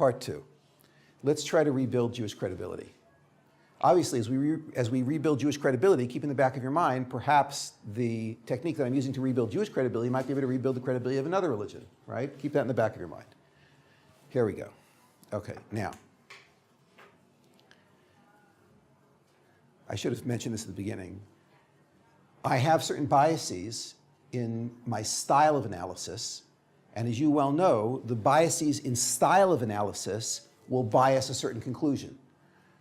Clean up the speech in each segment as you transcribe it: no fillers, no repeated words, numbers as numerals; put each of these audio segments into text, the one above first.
Part 2. Let's try to rebuild Jewish credibility. Obviously, as we rebuild Jewish credibility, keep in the back of your mind, perhaps the technique that I'm using to rebuild Jewish credibility might be able to rebuild the credibility of another religion, right? Keep that in the back of your mind. Here we go. Okay, now, I should have mentioned this at the beginning. I have certain biases in my style of analysis, and as you well know, the biases in style of analysis will bias a certain conclusion.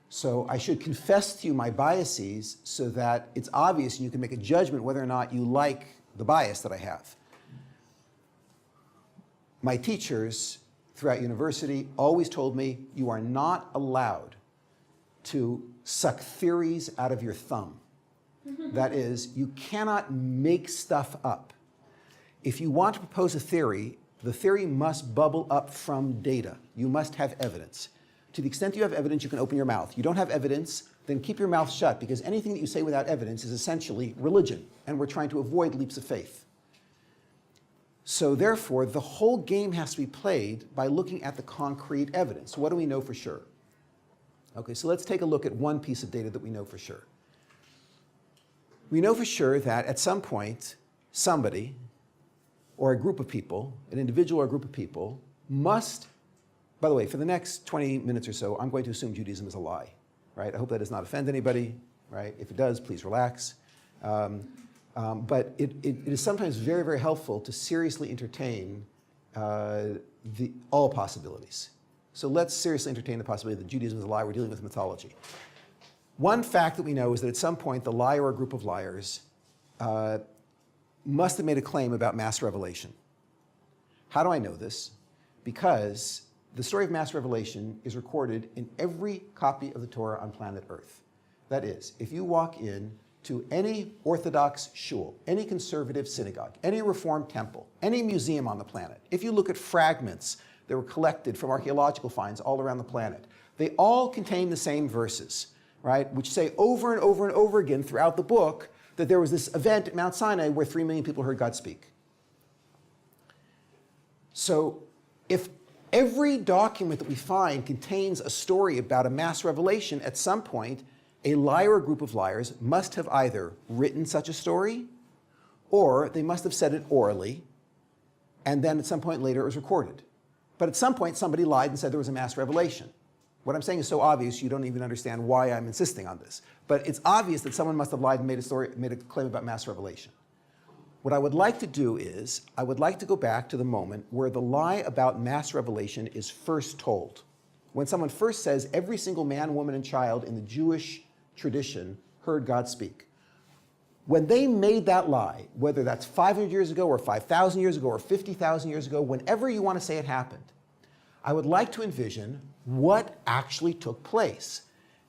So I should confess to you my biases so that it's obvious and you can make a judgment whether or not you like the bias that I have. My teachers throughout university always told me you are not allowed to suck theories out of your thumb. That is, you cannot make stuff up. If you want to propose a theory, the theory must bubble up from data. You must have evidence. To the extent you have evidence, you can open your mouth. You don't have evidence, then keep your mouth shut, because anything that you say without evidence is essentially religion, and we're trying to avoid leaps of faith. So therefore, the whole game has to be played by looking at the concrete evidence. What do we know for sure? Okay, so let's take a look at one piece of data that we know for sure. We know for sure that at some point, somebody, or a group of people, an individual or a group of people, must, by the way, for the next 20 minutes or so, I'm going to assume Judaism is a lie, right? I hope that does not offend anybody, right? If it does, please relax. But it is sometimes very, very helpful to seriously entertain all possibilities. So let's seriously entertain the possibility that Judaism is a lie. We're dealing with mythology. One fact that we know is that at some point, the liar or group of liars must have made a claim about mass revelation. How do I know this? Because the story of mass revelation is recorded in every copy of the Torah on planet Earth. That is, if you walk in to any Orthodox shul, any conservative synagogue, any Reformed temple, any museum on the planet, if you look at fragments that were collected from archaeological finds all around the planet, they all contain the same verses, right, which say over and over and over again throughout the book that there was this event at Mount Sinai where 3 million people heard God speak. So if every document that we find contains a story about a mass revelation, at some point, a liar or group of liars must have either written such a story, or they must have said it orally, and then at some point later it was recorded. But at some point, somebody lied and said there was a mass revelation. What I'm saying is so obvious, you don't even understand why I'm insisting on this. But it's obvious that someone must have lied and made a claim about mass revelation. What I would like to do is, I would like to go back to the moment where the lie about mass revelation is first told. When someone first says every single man, woman, and child in the Jewish tradition heard God speak. When they made that lie, whether that's 500 years ago or 5,000 years ago or 50,000 years ago, whenever you want to say it happened, I would like to envision what actually took place.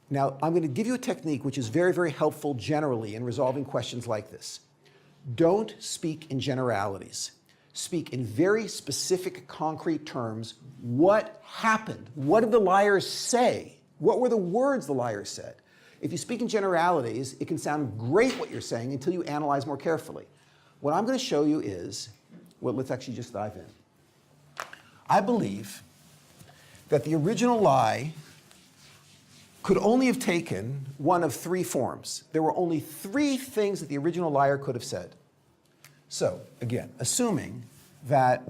Now, I'm going to give you a technique which is very, very helpful generally in resolving questions like this. Don't speak in generalities. Speak in very specific, concrete terms. What happened? What did the liars say? What were the words the liars said? If you speak in generalities, it can sound great what you're saying until you analyze more carefully. What I'm going to show you is, well, let's actually just dive in. I believe that the original lie could only have taken one of 3 forms. There were only 3 things that the original liar could have said. So, again, assuming that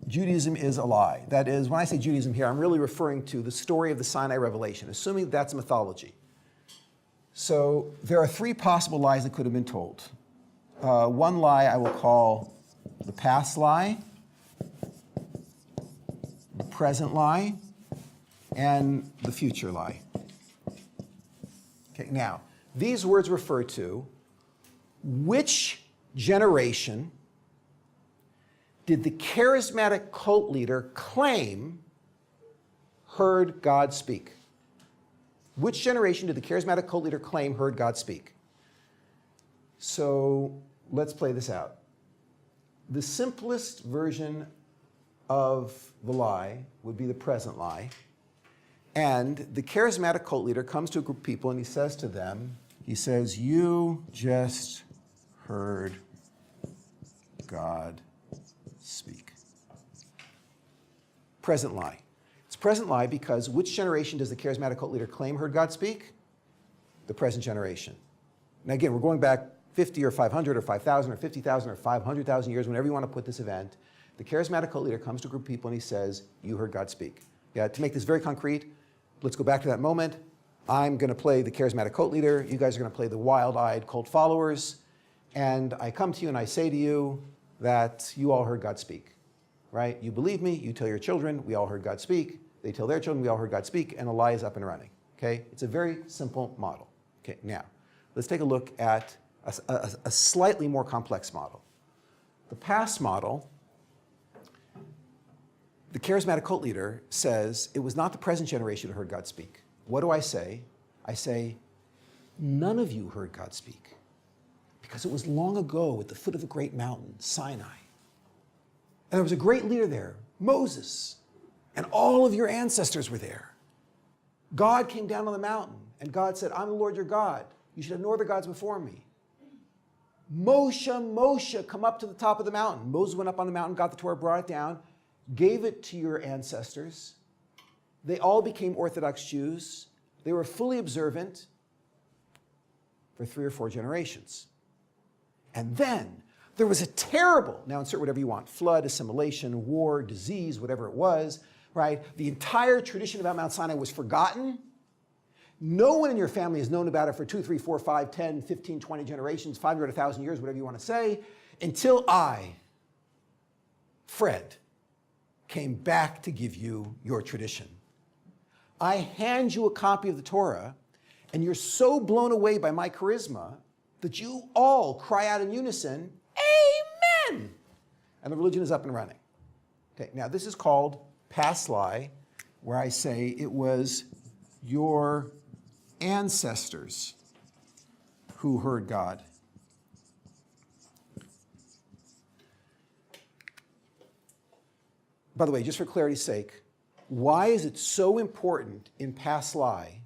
Judaism is a lie. That is, when I say Judaism here, I'm really referring to the story of the Sinai revelation, assuming that's mythology. So there are 3 possible lies that could have been told. One lie I will call the past lie, the present lie, and the future lie. Okay, now, these words refer to which generation did the charismatic cult leader claim heard God speak? Which generation did the charismatic cult leader claim heard God speak? So let's play this out. The simplest version of the lie would be the present lie. And the charismatic cult leader comes to a group of people and he says to them, he says, you just heard God speak. Present lie. It's present lie because which generation does the charismatic cult leader claim heard God speak? The present generation. Now again, we're going back 50 or 500 or 5,000 or 50,000 or 500,000 years, whenever you want to put this event. The charismatic cult leader comes to a group of people and he says, you heard God speak. Yeah, to make this very concrete, let's go back to that moment. I'm going to play the charismatic cult leader. You guys are going to play the wild-eyed cult followers. And I come to you and I say to you that you all heard God speak, right? You believe me. You tell your children, we all heard God speak. They tell their children, we all heard God speak. And the lie is up and running, okay? It's a very simple model. Okay, now, let's take a look at a slightly more complex model. The past model, the charismatic cult leader says it was not the present generation who heard God speak. What do I say? I say, none of you heard God speak because it was long ago at the foot of a great mountain, Sinai. And there was a great leader there, Moses, and all of your ancestors were there. God came down on the mountain and God said, I'm the Lord your God. You should have no other gods before me. Moshe, come up to the top of the mountain. Moses went up on the mountain, got the Torah, brought it down, gave it to your ancestors. They all became Orthodox Jews. They were fully observant for 3 or 4 generations. And then there was a terrible, now insert whatever you want, flood, assimilation, war, disease, whatever it was, right? The entire tradition about Mount Sinai was forgotten. No one in your family has known about it for 2, 3, 4, 5, 10, 15, 20 generations, 500, 1,000 years, whatever you want to say, until I, Fred, came back to give you your tradition. I hand you a copy of the Torah, and you're so blown away by my charisma that you all cry out in unison, Amen! And the religion is up and running. Okay, now this is called past lie, where I say it was your ancestors who heard God. By the way, just for clarity's sake, why is it so important in past lie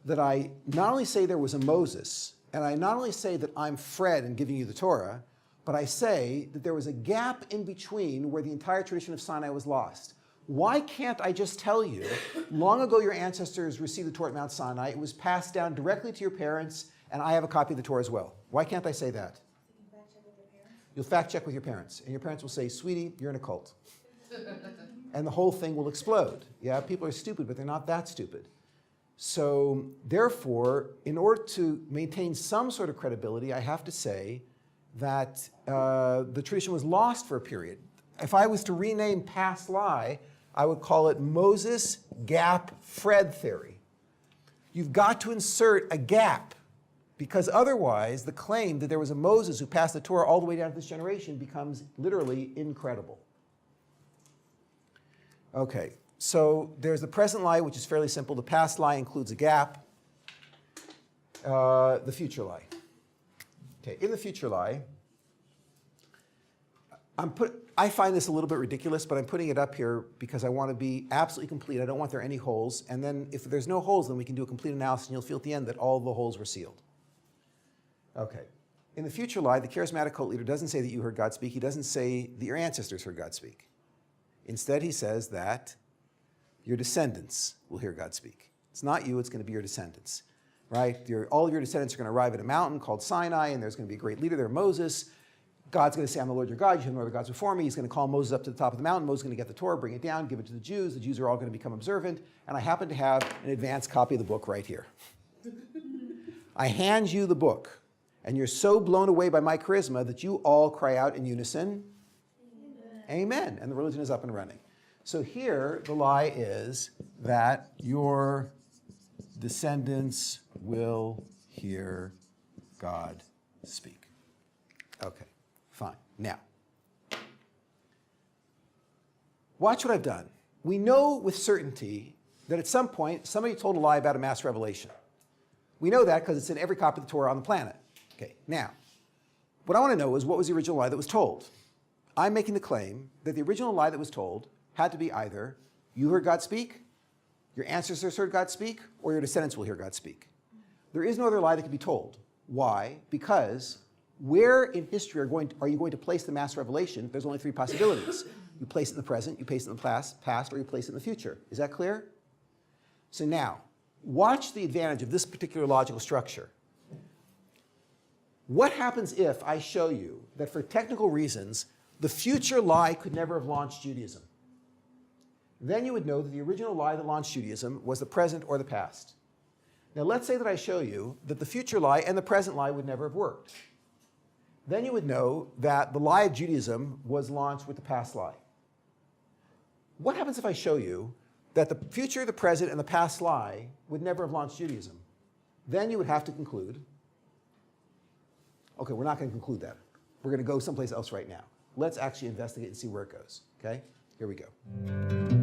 that I not only say there was a Moses, and I not only say that I'm Fred and giving you the Torah, but I say that there was a gap in between where the entire tradition of Sinai was lost? Why can't I just tell you, long ago your ancestors received the Torah at Mount Sinai, it was passed down directly to your parents, and I have a copy of the Torah as well? Why can't I say that? You can fact check with your parents. You'll fact check with your parents, and your parents will say, sweetie, you're in a cult. And the whole thing will explode. Yeah, people are stupid, but they're not that stupid. So therefore, in order to maintain some sort of credibility, I have to say that the tradition was lost for a period. If I was to rename past lie, I would call it Moses Gap Fred theory. You've got to insert a gap, because otherwise the claim that there was a Moses who passed the Torah all the way down to this generation becomes literally incredible. Okay, so there's the present lie, which is fairly simple. The past lie includes a gap. The future lie. Okay, in the future lie, I find this a little bit ridiculous, but I'm putting it up here because I want to be absolutely complete. I don't want there any holes. And then if there's no holes, then we can do a complete analysis, and you'll feel at the end that all the holes were sealed. Okay. In the future lie, the charismatic cult leader doesn't say that you heard God speak. He doesn't say that your ancestors heard God speak. Instead, he says that your descendants will hear God speak. It's not you, it's going to be your descendants, right? All of your descendants are going to arrive at a mountain called Sinai, and there's going to be a great leader there, Moses. God's going to say, I'm the Lord your God, you have no other gods before me. He's going to call Moses up to the top of the mountain. Moses is going to get the Torah, bring it down, give it to the Jews. The Jews are all going to become observant. And I happen to have an advanced copy of the book right here. I hand you the book, and you're so blown away by my charisma that you all cry out in unison, Amen. And the religion is up and running. So here, the lie is that your descendants will hear God speak. Okay, fine. Now, watch what I've done. We know with certainty that at some point, somebody told a lie about a mass revelation. We know that because it's in every copy of the Torah on the planet. Okay, now, what I want to know is what was the original lie that was told? I'm making the claim that the original lie that was told had to be either you heard God speak, your ancestors heard God speak, or your descendants will hear God speak. There is no other lie that can be told. Why? Because where in history are you going to place the mass revelation? There's only 3 possibilities. You place it in the present, you place it in the past, or you place it in the future. Is that clear? So now, watch the advantage of this particular logical structure. What happens if I show you that for technical reasons, the future lie could never have launched Judaism? Then you would know that the original lie that launched Judaism was the present or the past. Now let's say that I show you that the future lie and the present lie would never have worked. Then you would know that the lie of Judaism was launched with the past lie. What happens if I show you that the future, the present, and the past lie would never have launched Judaism? Then you would have to conclude, okay, we're not going to conclude that. We're going to go someplace else right now. Let's actually investigate and see where it goes. Okay? Here we go.